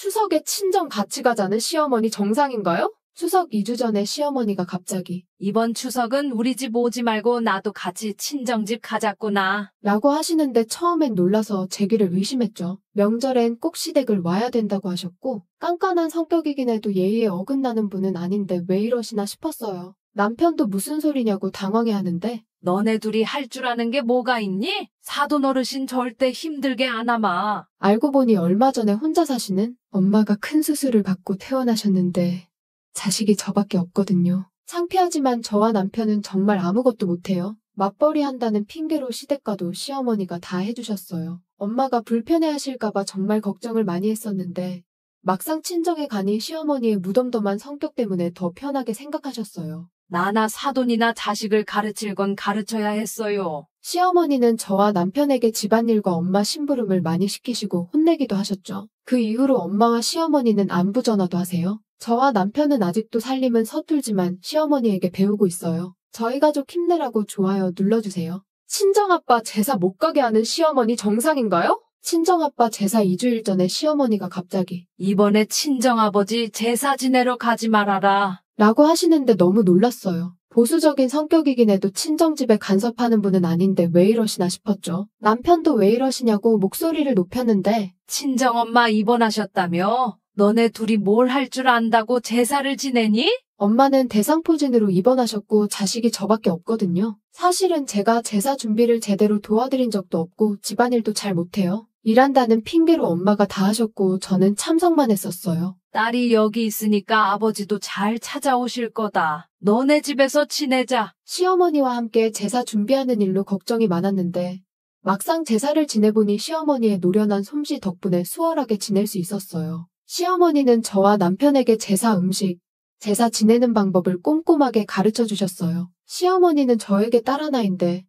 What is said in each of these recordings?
추석에 친정 같이 가자는 시어머니 정상인가요? 추석 2주 전에 시어머니가 갑자기 이번 추석은 우리 집 오지 말고 나도 같이 친정집 가자꾸나. 라고 하시는데 처음엔 놀라서 제 귀를 의심했죠. 명절엔 꼭 시댁을 와야 된다고 하셨고 깐깐한 성격이긴 해도 예의에 어긋나는 분은 아닌데 왜 이러시나 싶었어요. 남편도 무슨 소리냐고 당황해하는데 너네 둘이 할 줄 아는 게 뭐가 있니? 사돈 어르신 절대 힘들게 안 하마. 알고 보니 얼마 전에 혼자 사시는 엄마가 큰 수술을 받고 퇴원하셨는데 자식이 저밖에 없거든요. 창피하지만 저와 남편은 정말 아무것도 못해요. 맞벌이 한다는 핑계로 시댁 가도 시어머니가 다 해주셨어요. 엄마가 불편해하실까봐 정말 걱정을 많이 했었는데 막상 친정에 가니 시어머니의 무덤덤한 성격 때문에 더 편하게 생각하셨어요. 나나 사돈이나 자식을 가르칠 건 가르쳐야 했어요. 시어머니는 저와 남편에게 집안일과 엄마 심부름을 많이 시키시고 혼내기도 하셨죠. 그 이후로 엄마와 시어머니는 안부 전화도 하세요. 저와 남편은 아직도 살림은 서툴지만 시어머니에게 배우고 있어요. 저희 가족 힘내라고 좋아요 눌러주세요. 친정아빠 제사 못 가게 하는 시어머니 정상인가요? 친정아빠 제사 2주일 전에 시어머니가 갑자기 이번에 친정아버지 제사 지내러 가지 말아라. 라고 하시는데 너무 놀랐어요. 보수적인 성격이긴 해도 친정집에 간섭하는 분은 아닌데 왜 이러시나 싶었죠. 남편도 왜 이러시냐고 목소리를 높였는데 친정엄마 입원하셨다며? 너네 둘이 뭘 할 줄 안다고 제사를 지내니? 엄마는 대상포진으로 입원하셨고 자식이 저밖에 없거든요. 사실은 제가 제사 준비를 제대로 도와드린 적도 없고 집안일도 잘 못해요. 일한다는 핑계로 엄마가 다 하셨고 저는 참석만 했었어요. 딸이 여기 있으니까 아버지도 잘 찾아오실 거다. 너네 집에서 지내자. 시어머니와 함께 제사 준비하는 일로 걱정이 많았는데 막상 제사를 지내보니 시어머니의 노련한 솜씨 덕분에 수월하게 지낼 수 있었어요. 시어머니는 저와 남편에게 제사 음식, 제사 지내는 방법을 꼼꼼하게 가르쳐 주셨어요. 시어머니는 저에게 딸 하나인데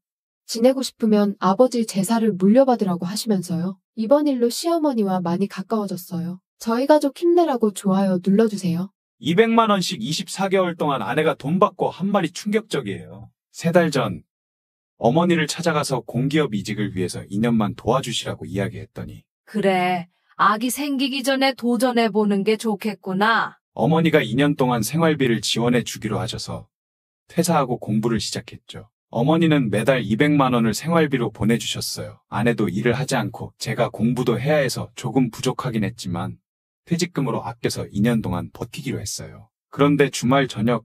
지내고 싶으면 아버지 제사를 물려받으라고 하시면서요. 이번 일로 시어머니와 많이 가까워졌어요. 저희 가족 힘내라고 좋아요 눌러주세요. 200만 원씩 24개월 동안 아내가 돈 받고 한 말이 충격적이에요. 3달 전 어머니를 찾아가서 공기업 이직을 위해서 2년만 도와주시라고 이야기했더니 그래, 아기 생기기 전에 도전해보는 게 좋겠구나. 어머니가 2년 동안 생활비를 지원해 주기로 하셔서 퇴사하고 공부를 시작했죠. 어머니는 매달 200만 원을 생활비로 보내주셨어요. 아내도 일을 하지 않고 제가 공부도 해야 해서 조금 부족하긴 했지만 퇴직금으로 아껴서 2년 동안 버티기로 했어요. 그런데 주말 저녁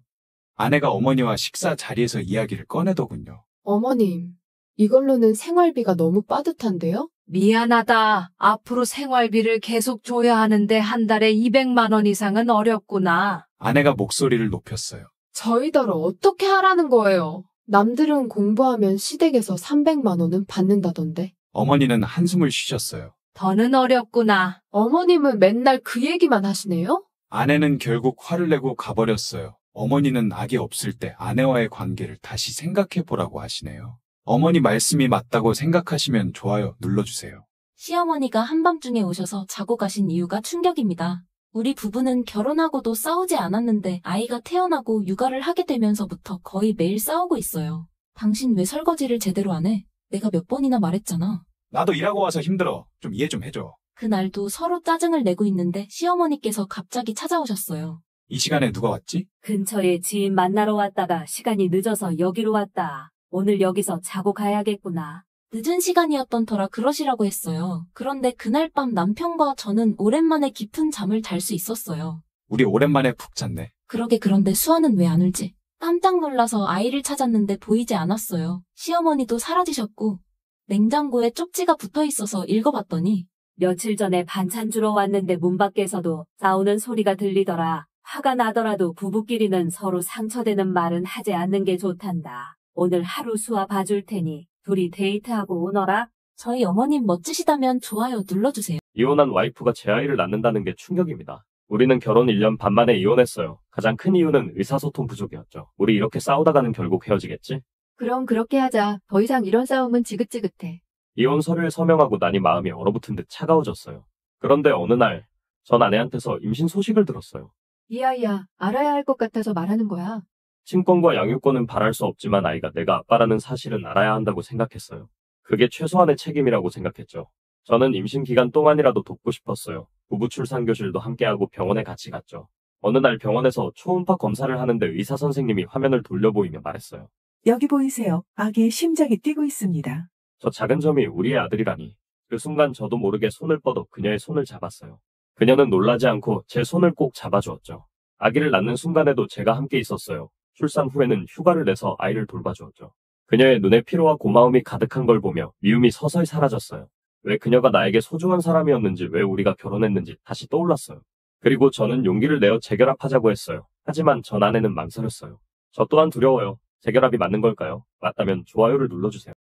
아내가 어머니와 식사 자리에서 이야기를 꺼내더군요. 어머님, 이걸로는 생활비가 너무 빠듯한데요? 미안하다. 앞으로 생활비를 계속 줘야 하는데 한 달에 200만 원 이상은 어렵구나. 아내가 목소리를 높였어요. 저희더러 어떻게 하라는 거예요? 남들은 공부하면 시댁에서 300만 원은 받는다던데. 어머니는 한숨을 쉬셨어요. 더는 어렵구나. 어머님은 맨날 그 얘기만 하시네요? 아내는 결국 화를 내고 가버렸어요. 어머니는 아기 없을 때 아내와의 관계를 다시 생각해보라고 하시네요. 어머니 말씀이 맞다고 생각하시면 좋아요 눌러주세요. 시어머니가 한밤중에 오셔서 자고 가신 이유가 충격입니다. 우리 부부는 결혼하고도 싸우지 않았는데 아이가 태어나고 육아를 하게 되면서부터 거의 매일 싸우고 있어요. 당신 왜 설거지를 제대로 안 해? 내가 몇 번이나 말했잖아. 나도 일하고 와서 힘들어. 좀 이해 좀 해줘. 그날도 서로 짜증을 내고 있는데 시어머니께서 갑자기 찾아오셨어요. 이 시간에 누가 왔지? 근처에 지인 만나러 왔다가 시간이 늦어서 여기로 왔다. 오늘 여기서 자고 가야겠구나. 늦은 시간이었던 터라 그러시라고 했어요. 그런데 그날 밤 남편과 저는 오랜만에 깊은 잠을 잘 수 있었어요. 우리 오랜만에 푹 잤네. 그런데 수아는 왜 안 울지? 깜짝 놀라서 아이를 찾았는데 보이지 않았어요. 시어머니도 사라지셨고 냉장고에 쪽지가 붙어 있어서 읽어봤더니 며칠 전에 반찬 주러 왔는데 문 밖에서도 싸우는 소리가 들리더라. 화가 나더라도 부부끼리는 서로 상처되는 말은 하지 않는 게 좋단다. 오늘 하루 수아 봐줄 테니 둘이 데이트하고 오너라. 저희 어머님 멋지시다면 좋아요 눌러주세요. 이혼한 와이프가 제 아이를 낳는다는 게 충격입니다. 우리는 결혼 1년 반 만에 이혼했어요. 가장 큰 이유는 의사소통 부족이었죠. 우리 이렇게 싸우다가는 결국 헤어지겠지? 그럼 그렇게 하자. 더 이상 이런 싸움은 지긋지긋해. 이혼 서류에 서명하고 나니 마음이 얼어붙은 듯 차가워졌어요. 그런데 어느 날 전 아내한테서 임신 소식을 들었어요. 이 아이야, 알아야 할 것 같아서 말하는 거야. 친권과 양육권은 바랄 수 없지만 아이가 내가 아빠라는 사실은 알아야 한다고 생각했어요. 그게 최소한의 책임이라고 생각했죠. 저는 임신 기간 동안이라도 돕고 싶었어요. 부부 출산 교실도 함께하고 병원에 같이 갔죠. 어느 날 병원에서 초음파 검사를 하는데 의사 선생님이 화면을 돌려보이며 말했어요. 여기 보이세요? 아기의 심장이 뛰고 있습니다. 저 작은 점이 우리의 아들이라니. 그 순간 저도 모르게 손을 뻗어 그녀의 손을 잡았어요. 그녀는 놀라지 않고 제 손을 꼭 잡아주었죠. 아기를 낳는 순간에도 제가 함께 있었어요. 출산 후에는 휴가를 내서 아이를 돌봐주었죠. 그녀의 눈에 피로와 고마움이 가득한 걸 보며 미움이 서서히 사라졌어요. 왜 그녀가 나에게 소중한 사람이었는지, 왜 우리가 결혼했는지 다시 떠올랐어요. 그리고 저는 용기를 내어 재결합하자고 했어요. 하지만 전 아내는 망설였어요. 저 또한 두려워요. 재결합이 맞는 걸까요? 맞다면 좋아요를 눌러주세요.